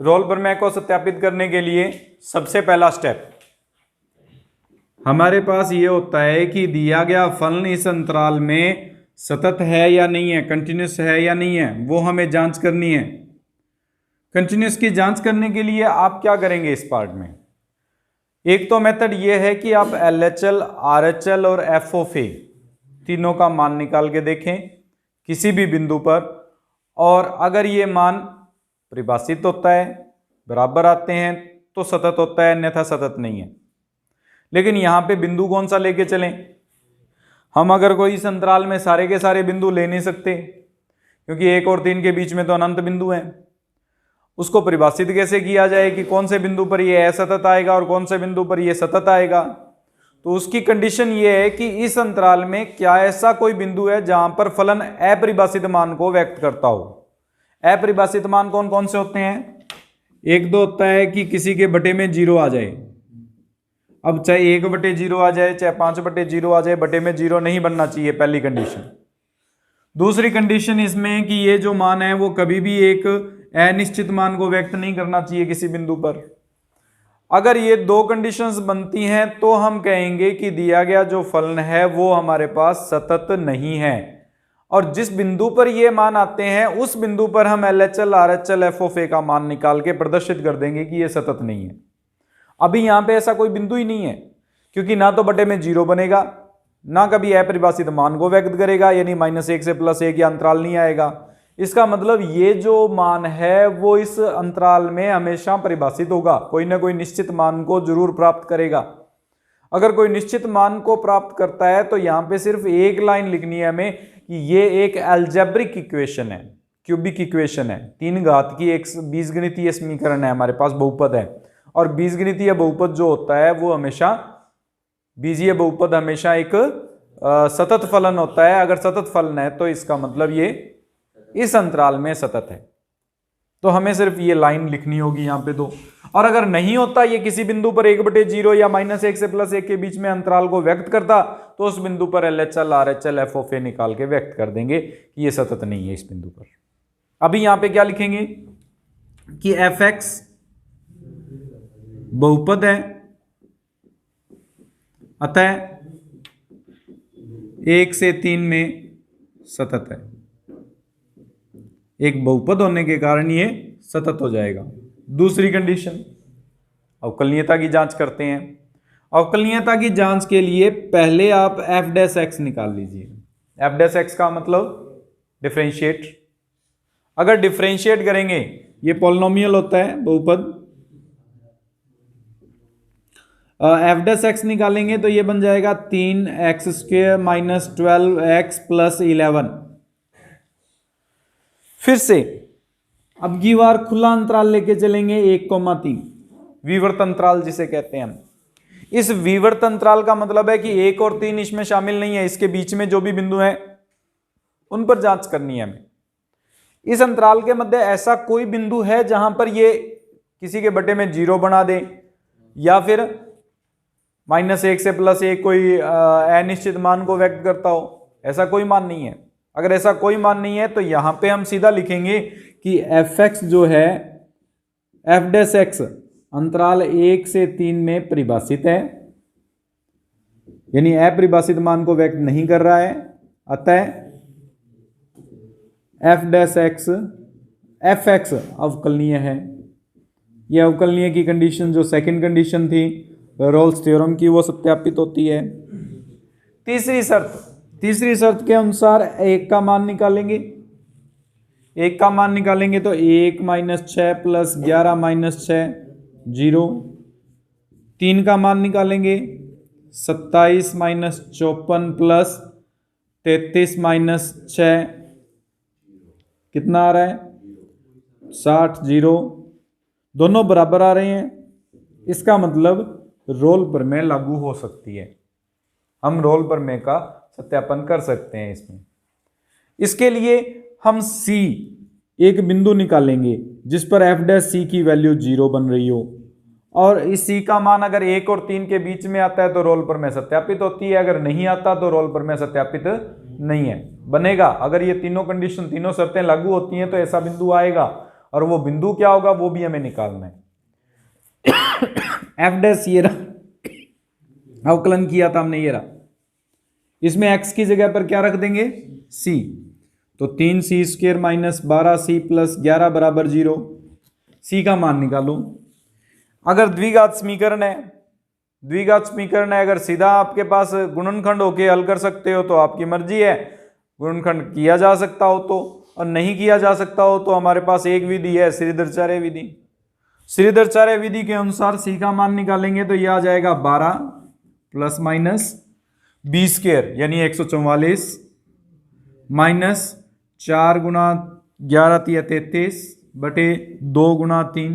Role प्रमेय को सत्यापित करने के लिए सबसे पहला स्टेप हमारे पास ये होता है कि दिया गया फलन इस अंतराल में सतत है या नहीं है, कंटिन्यूस है या नहीं है, वो हमें जांच करनी है। कंटिन्यूस की जांच करने के लिए आप क्या करेंगे इस पार्ट में? एक तो मेथड ये है कि आप LHL, RHL और f ऑफ ए तीनों का मान निकाल के देखें किसी भी बिंदु पर, और अगर ये मान परिभाषित होता है, बराबर आते हैं तो सतत होता है, अन्यथा सतत नहीं है। लेकिन यहां पे बिंदु कौन सा लेके चलें? हम अगर कोई इस अंतराल में सारे के सारे बिंदु ले नहीं सकते, क्योंकि 1 और 3 के बीच में तो अनंत बिंदु हैं। उसको परिभाषित कैसे किया जाए कि कौन से बिंदु पर ये असतत आएगा और कौन से बिंदु पर ये सतत आएगा? तो उसकी कंडीशन ये है कि इस अंतराल में क्या ऐसा कोई बिंदु है जहां पर फलन अपरिभाषित मान को व्यक्त करता हो। अपरिभाषित मान कौन कौन से होते हैं? एक दो होता है कि किसी के बटे में 0 आ जाए। अब चाहे 1/0 आ जाए, चाहे 5/0 आ जाए, बटे में 0 नहीं बनना चाहिए, पहली कंडीशन। दूसरी कंडीशन इसमें कि ये जो मान है वो कभी भी एक अनिश्चित मान को व्यक्त नहीं करना चाहिए किसी बिंदु पर। अगर ये दो कंडीशंस बनती हैं तो हम कहेंगे कि दिया गया जो फलन है वो हमारे पास सतत नहीं है, और जिस बिंदु पर ये मान आते हैं उस बिंदु पर हम LHL, RHL, f ऑफ ए का मान निकाल के प्रदर्शित कर देंगे कि ये सतत नहीं है। अभी यहां पे ऐसा कोई बिंदु ही नहीं है, क्योंकि ना तो बटे में 0 बनेगा, ना कभी अपरिभाषित मान को व्यक्त करेगा, यानी -1 से +1 या अंतराल नहीं आएगा। इसका मतलब ये जो मान है वो इस अंतराल में हमेशा परिभाषित होगा, कोई ना कोई निश्चित मान को जरूर प्राप्त करेगा। अगर कोई निश्चित मान को प्राप्त करता है तो यहां पे सिर्फ एक लाइन लिखनी है हमें कि ये एक अलजेब्रिक इक्वेशन है, क्यूबिक इक्वेशन है, 3 घात की एक बीजगणितीय समीकरण है, हमारे पास बहुपद है। और बीजगणितीय बहुपद जो होता है वो हमेशा, बीजीय बहुपद हमेशा एक सतत फलन होता है। अगर सतत फलन है तो इसका मतलब ये इस अंतराल में सतत है। तो हमें सिर्फ ये लाइन लिखनी होगी यहाँ पे दो। और अगर नहीं होता, ये किसी बिंदु पर 1/0 या -1 से +1 के बीच में अंतराल को व्यक्त करता, तो उस बिंदु पर LHL, RHL, f ऑफ ए निकाल के व्यक्त कर देंगे कि ये सतत नहीं है इस बिंदु पर। अभी यहां पे क्या लिखेंगे कि fx बहुपद है, अतः 1 से 3 में सतत है। एक बहुपद होने के कारण ये सतत हो जाएगा। दूसरी कंडीशन, अवकलनीयता की जांच करते हैं। अवकलनीयता की जांच के लिए पहले आप f' निकाल लीजिए। f' का मतलब डिफरेंशिएट। अगर डिफरेंशिएट करेंगे, ये पॉलिनोमियल होता है बहुपद, f' निकालेंगे तो ये बन जाएगा 3x² - 12x + 11। फिर से अब की बार खुला अंतराल लेके चलेंगे 1,3, विवर्त अंतराल जिसे कहते हैं हम। इस विवर्त अंतराल का मतलब है कि 1 और 3 इसमें शामिल नहीं है, इसके बीच में जो भी बिंदु हैं उन पर जांच करनी है हमें। इस अंतराल के मध्य ऐसा कोई बिंदु है जहां पर ये किसी के बटे में 0 बना दे, या फिर -1 से +1 कोई अनिश्चित मान को व्यक्त करता हो? ऐसा कोई मान नहीं है। अगर ऐसा कोई मान नहीं है तो यहां पे हम सीधा लिखेंगे कि fx जो है f' अंतराल 1 से 3 में परिभाषित है, यानी अपरिभाषित मान को व्यक्त नहीं कर रहा है। अतः fx अवकलनीय है। यह अवकलनीय की कंडीशन जो सेकंड कंडीशन थी रोल्स थ्योरम की, वो सत्यापित होती है। तीसरी शर्त के अनुसार 1 का मान निकालेंगे। 1 का मान निकालेंगे तो 1 - 6 + 11 - 6 0। 3 का मान निकालेंगे 27 - 54 + 33 - 6, कितना आ रहा है? 60 0। दोनों बराबर आ रहे हैं। इसका मतलब रोल प्रमेय लागू हो सकती है। हम रोल प्रमेय का सत्यापन कर सकते हैं इसमें। इसके लिए हम C एक बिंदु निकालेंगे जिस पर f' की वैल्यू 0 बन रही हो, और इस C का मान अगर 1 और 3 के बीच में आता है तो रोल प्रमेय सत्यापित होती है, अगर नहीं आता तो रोल प्रमेय सत्यापित नहीं है। बनेगा अगर ये तीनों कंडीशन, तीनों शर्तें लागू होती हैं तो ऐसा बिंदु आएगा। और वो बिंदु क्या होगा वो भी हमें निकालना है। एफ डैश ये रहा, अवकलन किया था हमने, ये रहा। इसमें x की जगह पर क्या रख देंगे, c, तो 3c² माइनस 12c प्लस 11 बराबर 0। c का मान निकालो। अगर द्विघात समीकरण है, अगर सीधा आपके पास गुणनखंड होके हल कर सकते हो तो आपकी मर्जी है, गुणनखंड किया जा सकता हो तो, और नहीं किया जा सकता हो तो हमारे पास एक विधि है, श्रीधराचार्य विधि। श्रीधराचार्य विधि के अनुसार c का मान निकालेंगे तो यह आ जाएगा 12 प्लस माइनस b² यानी 144 माइनस 4 गुना 11 × 33 बटे 2 गुना 3,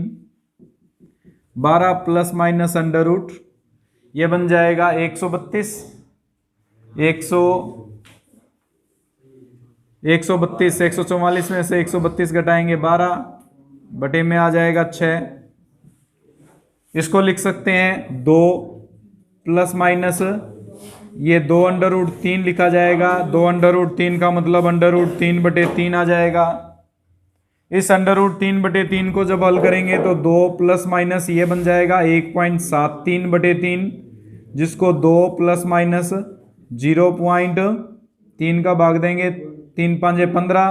12 प्लस माइनस अंडर रूट, यह बन जाएगा 132 144 में से 132 घटाएंगे 12 बटे में आ जाएगा 6। इसको लिख सकते हैं 2 प्लस माइनस ये 2 अंडर रूट 3 लिखा जाएगा। 2 अंडर रूट 3 का मतलब अंडर रूट 3 बटे 3 आ जाएगा। इस अंडर रूट 3 बटे 3 को जब हल करेंगे तो 2 प्लस माइनस ये बन जाएगा 1.73 बटे 3, जिसको 2 प्लस माइनस 0.3 का भाग देंगे, 3 × 5 = 15,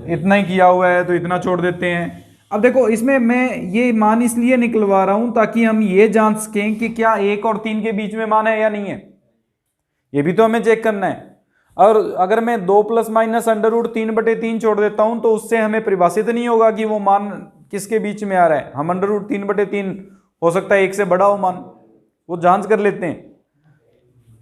इतना ही किया हुआ है तो इतना छोड़ देते हैं। अब देखो इसमें मैं ये मान इसलिए निकलवा रहा हूं ताकि हम ये जांच सकें कि क्या 1 और 3 के बीच में मान है या नहीं है, ये भी तो हमें चेक करना है। और अगर मैं 2 प्लस माइनस अंडर रूट 3 बटे 3 छोड़ देता हूं तो उससे हमें परिभाषित नहीं होगा कि वो मान किसके बीच में आ रहा है। हम अंडर रूट 3 बटे 3 हो सकता है 1 से बड़ा हो मान, वो जांच कर लेते हैं।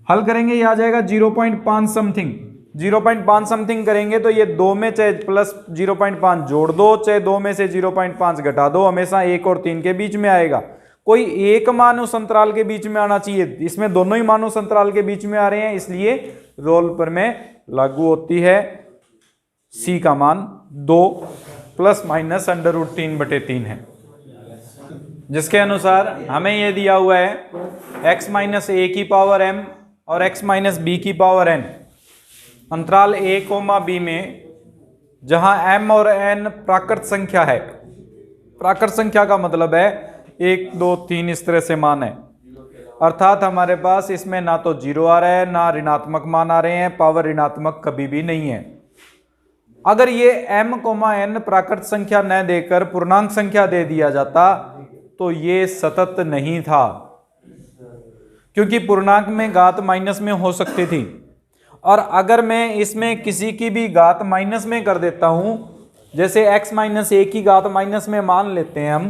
हल करेंगे ये आ जाएगा 0.5 समथिंग, 0.5 समथिंग करेंगे तो ये 2 में चाहे प्लस 0.5 जोड़ दो, चाहे 2 में से 0.5 घटा दो, हमेशा 1 और 3 के बीच में आएगा। कोई एक मान उस अंतराल के बीच में आना चाहिए, इसमें दोनों ही मान उस अंतराल के बीच में आ रहे हैं, इसलिए रोल पर में लागू होती है c का मान 2 प्लस माइनस अंडर रूट 3 बटे 3 है, जिसके अनुसार हमें यह दिया हुआ है x माइनस a की पावर m और x माइनस b की पावर n अंतराल a, b में, जहां m और n प्राकृत संख्या है। प्राकृत संख्या का मतलब है 1 2 3 इस तरह से मान है, अर्थात हमारे पास इसमें ना तो 0 आ रहा है ना ऋणात्मक मान आ रहे हैं, पावर ऋणात्मक कभी भी नहीं है। अगर ये m, n प्राकृत संख्या न देकर पूर्णांक संख्या दे दिया जाता तो ये सतत नहीं था, क्योंकि पूर्णांक में घात माइनस में हो सकती थी। और अगर मैं इसमें किसी की भी घात माइनस में कर देता हूं, जैसे x माइनस ए की घात माइनस में मान लेते हैं हम,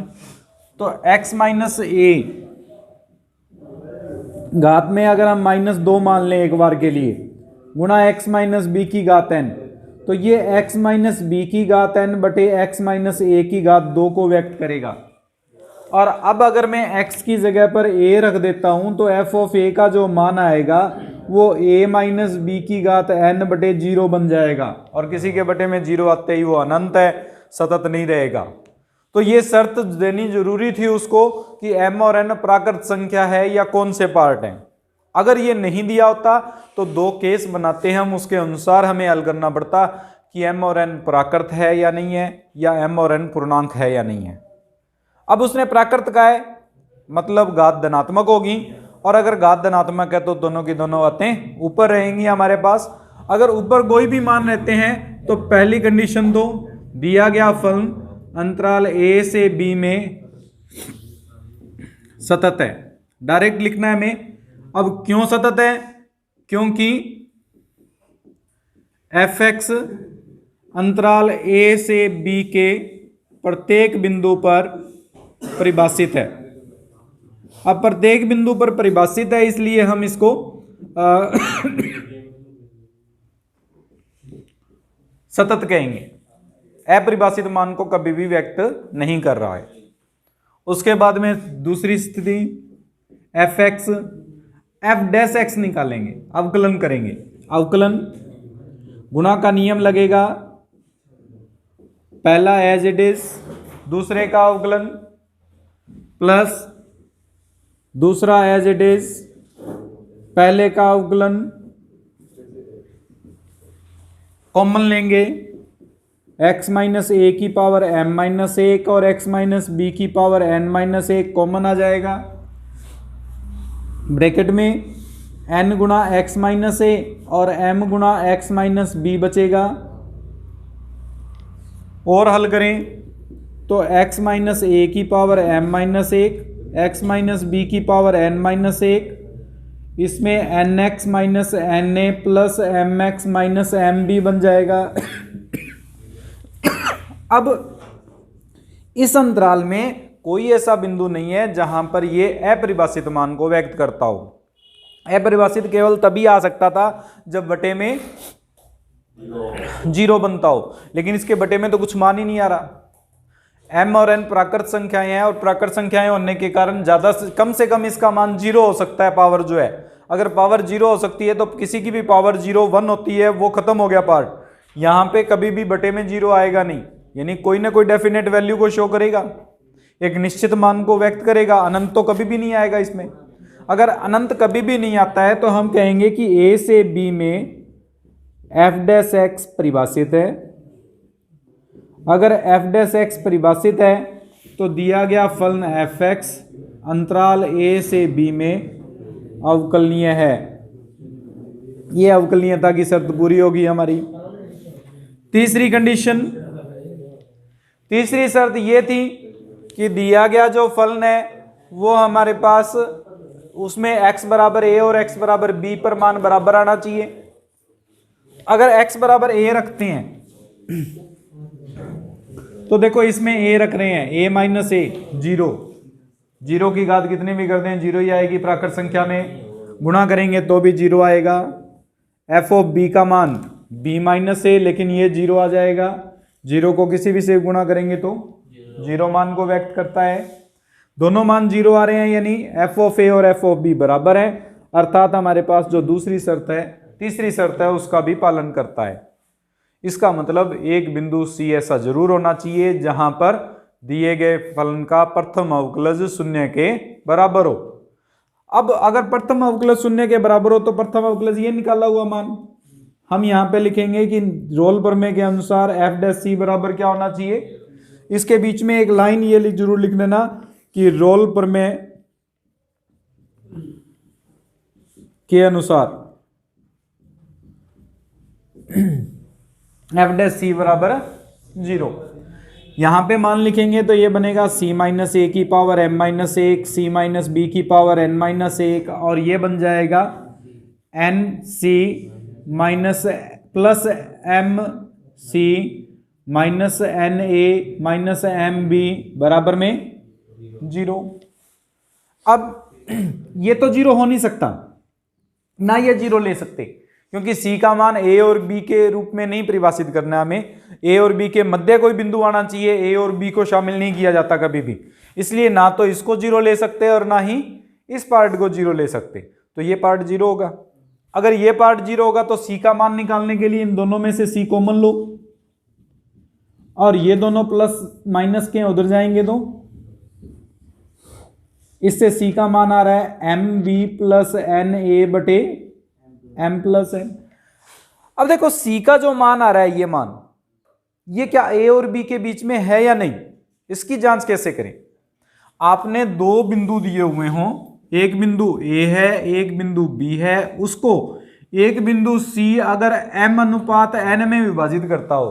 तो x माइनस ए घात में अगर हम -2 मान लें एक बार के लिए, गुणा x माइनस बी की घात n, तो ये x माइनस बी की घात n बटे x माइनस ए की घात 2 को व्यक्त करेगा। और अब अगर मैं x की जगह पर a रख देता हूं तो f ऑफ a का जो मान आएगा वो a माइनस बी की घात n बटे 0 बन जाएगा, और किसी के बटे में 0 आते ही वो अनंत है, सतत नहीं रहेगा। तो ये शर्त देनी जरूरी थी उसको कि m और n प्राकृत संख्या है या कौन से पार्ट हैं। अगर ये नहीं दिया होता तो 2 केस बनाते हम, उसके अनुसार हमें हल करना पड़ता कि m और n प्राकृत है या नहीं है, या m और n पूर्णांक है या नहीं है। अब उसने प्राकृत का है मतलब घात धनात्मक होगी, और अगर घात धनात्मक है तो दोनों की दोनों बातें ऊपर रहेंगी हमारे पास। अगर ऊपर कोई भी मान रहते हैं तो पहली कंडीशन तो दिया गया फलन अंतराल a से b में सतत है, डायरेक्ट लिखना है हमें। अब क्यों सतत है? क्योंकि f(x) अंतराल a से b के प्रत्येक बिंदु पर परिभाषित है। अब प्रत्येक बिंदु पर परिभाषित है, इसलिए हम इसको सतत कहेंगे, अपरिभाषित मान को कभी भी व्यक्त नहीं कर रहा है। उसके बाद में दूसरी स्थिति f(x) f' निकालेंगे, अवकलन करेंगे। अवकलन गुणा का नियम लगेगा, पहला एज इट इज, दूसरे का अवकलन प्लस दूसरा एज इट इज, पहले का अवकलन कॉमन लेंगे, x माइनस ए की पावर m माइनस 1 और x माइनस बी की पावर n माइनस 1 कॉमन आ जाएगा। ब्रैकेट में n गुणा x माइनस ए और m गुणा x माइनस बी बचेगा। और हल करें तो x माइनस ए की power m minus 1, x minus B की पावर n माइनस 1, इसमें nx minus N A plus M X minus M B बन जाएगा। अब इस अंतराल में कोई ऐसा बिंदु नहीं है जहां पर ये अपरिभाषित मान को व्यक्त करता हो। अपरिभाषित केवल तभी आ सकता था जब बटे में 0 बनता हो, लेकिन इसके बटे में तो कुछ मान ही नहीं आ रहा। m और n प्राकृत संख्याएं हैं और प्राकृत संख्याएं होने के कारण ज्यादा से कम इसका मान 0 हो सकता है। पावर जो है, अगर पावर 0 हो सकती है तो किसी की भी पावर 0 1 होती है, वो खत्म हो गया पार्ट। यहां पे कभी भी बटे में 0 आएगा नहीं, यानी कोई ना कोई डेफिनेट वैल्यू को शो करेगा, एक निश्चित मान को व्यक्त करेगा। अनंत तो कभी भी नहीं आएगा इसमें। अगर अनंत कभी भी नहीं आता है तो हम कहेंगे कि a से b में f डैश x परिभाषित है। अगर f डैश x परिभाषित है तो दिया गया फलन f(x) अंतराल a से b में अवकलनीय है। ये अवकलनीयता की शर्त पूरी होगी हमारी। तीसरी कंडीशन, तीसरी शर्त ये थी कि दिया गया जो फलन है वो हमारे पास उसमें x बराबर a और x बराबर b पर मान बराबर आना चाहिए। अगर x बराबर a रखते हैं तो देखो इसमें a रख रहे हैं, a माइनस ए 0, 0 की घात कितने भी कर दें 0 ही आएगी। प्राकृत संख्या में गुणा करेंगे तो भी 0 आएगा। f ऑफ b का मान b माइनस ए, लेकिन ये 0 आ जाएगा। 0 को किसी भी से गुणा करेंगे तो 0 मान को व्यक्त करता है। दोनों मान 0 आ रहे हैं, यानी f ऑफ a और f ऑफ b बराबर है, अर्थात हमारे पास जो दूसरी शर्त है, तीसरी शर्त है, उसका भी पालन करता है। इसका मतलब एक बिंदु C ऐसा जरूर होना चाहिए जहां पर दिए गए फलन का प्रथम अवकलज 0 के बराबर हो। अब अगर प्रथम अवकलज 0 के बराबर हो तो प्रथम अवकलज ये निकाला हुआ मान हम यहां पे लिखेंगे कि रोल प्रमेय के अनुसार f डैश c बराबर क्या होना चाहिए। इसके बीच में एक लाइन ये जरूर लिख देना कि रोल प्रमेय के अनुसार f डैश c बराबर 0। यहां पे मान लिखेंगे तो ये बनेगा c माइनस ए की power m minus 1, c minus B की पावर n माइनस 1, और ये बन जाएगा n c minus plus m c minus n a minus m b बराबर में 0। अब ये तो 0 हो नहीं सकता, ना ये 0 ले सकते, क्योंकि c का मान a और b के रूप में नहीं परिभाषित करना है हमें। a और b के मध्य कोई बिंदु आना चाहिए, a और b को शामिल नहीं किया जाता कभी भी, इसलिए ना तो इसको 0 ले सकते और ना ही इस पार्ट को 0 ले सकते। तो ये पार्ट 0 होगा। अगर ये पार्ट 0 होगा तो c का मान निकालने के लिए इन दोनों में से c कॉमन लो, और ये दोनों प्लस माइनस के उधर जाएंगे तो इससे c का मान आ रहा है M B plus N A बटे एम प्लस एन। अब देखो c का जो मान आ रहा है, ये मान, ये क्या a और b के बीच में है या नहीं, इसकी जांच कैसे करें। आपने दो बिंदु दिए हुए हों, एक बिंदु a है, एक बिंदु b है, उसको एक बिंदु c अगर m अनुपात n में विभाजित करता हो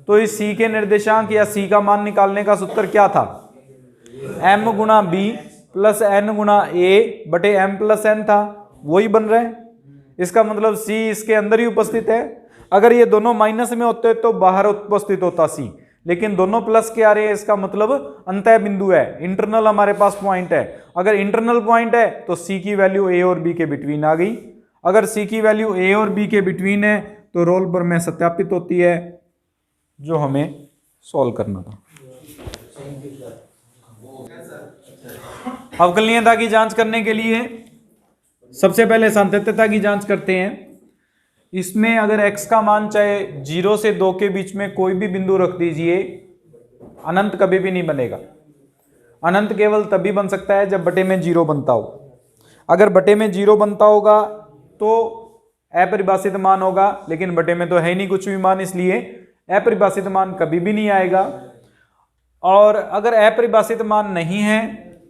तो इस c के निर्देशांक या c का मान निकालने का सूत्र क्या था, m गुणा b प्लस n गुणा a बटे m प्लस n था, वही बन रहा है। इसका मतलब c इसके अंदर ही उपस्थित है। अगर ये दोनों माइनस में होते तो बाहर उपस्थित होता c, लेकिन दोनों प्लस के आ रहे हैं, इसका मतलब अंतः बिंदु है, इंटरनल हमारे पास पॉइंट है। अगर इंटरनल पॉइंट है तो c की वैल्यू a और b के बिटवीन आ गई। अगर c की वैल्यू a और b के बिटवीन है तो रोल प्रमेय सत्यापित होती है, जो हमें सॉल्व करना था। अवकलनीयता की जांच करने के लिए सबसे पहले सातत्यता की जांच करते हैं। इसमें अगर x का मान चाहे 0 से 2 के बीच में कोई भी बिंदु रख दीजिए, अनंत कभी भी नहीं बनेगा। अनंत केवल तभी बन सकता है जब बटे में 0 बनता हो। अगर बटे में 0 बनता होगा तो अपरिभाषित मान होगा, लेकिन बटे में तो है ही नहीं कुछ भी मान, इसलिए अपरिभाषित मान कभी भी नहीं आएगा। और अगर अपरिभाषित मान नहीं है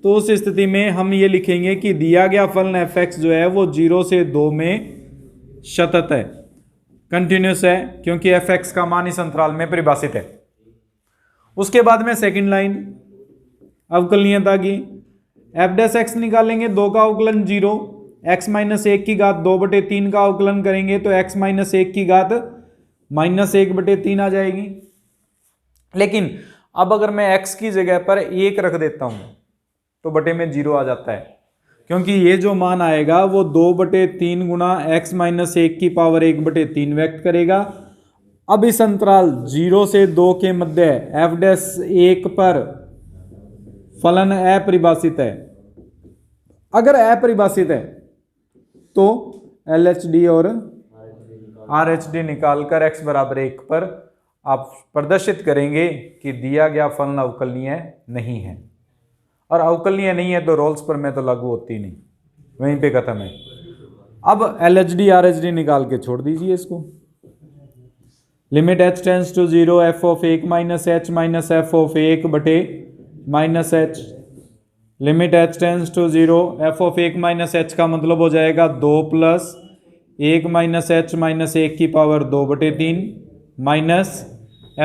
तो उस स्थिति में हम ये लिखेंगे कि दिया गया फलन f(x) जो है वो 0 से 2 में सतत है, कंटिन्यूस है, क्योंकि f(x) का मान इस अंतराल में परिभाषित है। उसके बाद में सेकंड लाइन अवकलनीयता की, f' निकालेंगे, 2 का अवकलन 0, x माइनस 1 की घात 2/3 का अवकलन करेंगे तो x माइनस 1 की घात -1/3 आ जाएगी। लेकिन अब अगर मैं x की जगह पर 1 रख देता हूं तो बटे में 0 आ जाता है, क्योंकि ये जो मान आएगा वो 2/3 गुना x माइनस 1 की पावर 1/3 व्यक्त करेगा। अब इस अंतराल 0 से 2 के मध्य f'1 पर फलन अपरिभाषित है। अगर अपरिभाषित है तो LHD और RHD निकालकर x बराबर 1 पर आप प्रदर्शित करेंगे कि दिया गया फलन अवकलनीय नहीं है। और अवकलनीय नहीं है तो रोल्स पर में तो लागू होती नहीं, वहीं पे खत्म है। अब LHD RHD निकाल के छोड़ दीजिए इसको। Limit h tends to 0 f(1) minus h minus f(1) बटे minus h। Limit h tends to 0 f(1) minus h का मतलब हो जाएगा 2 प्लस 1 माइनस h माइनस 1 की पावर 2/3 माइनस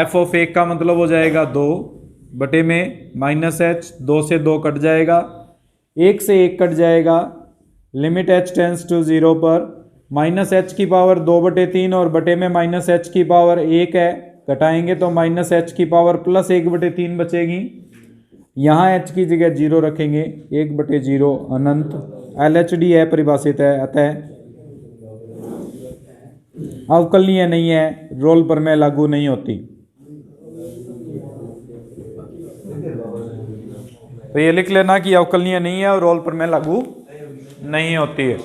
f(1) का मतलब हो जाएगा 2 बटे में माइनस h, 2 से 2 कट जाएगा, 1 से 1 कट जाएगा। लिमिट h टेंस टू 0 पर माइनस h की पावर 2/3 और बटे में माइनस h की पावर 1 है, घटाएंगे तो माइनस h की पावर प्लस 1/3 बचेगी। यहाँ h की जगह 0 रखेंगे, 1/0 अनंत। LHD अपरिभाषित है, अतः अवकलनीय नहीं है, रोल पर में लागू नहीं होती। तो ये लिख लेना कि अवकलनीय नहीं है और रोल पर में लागू नहीं होती है।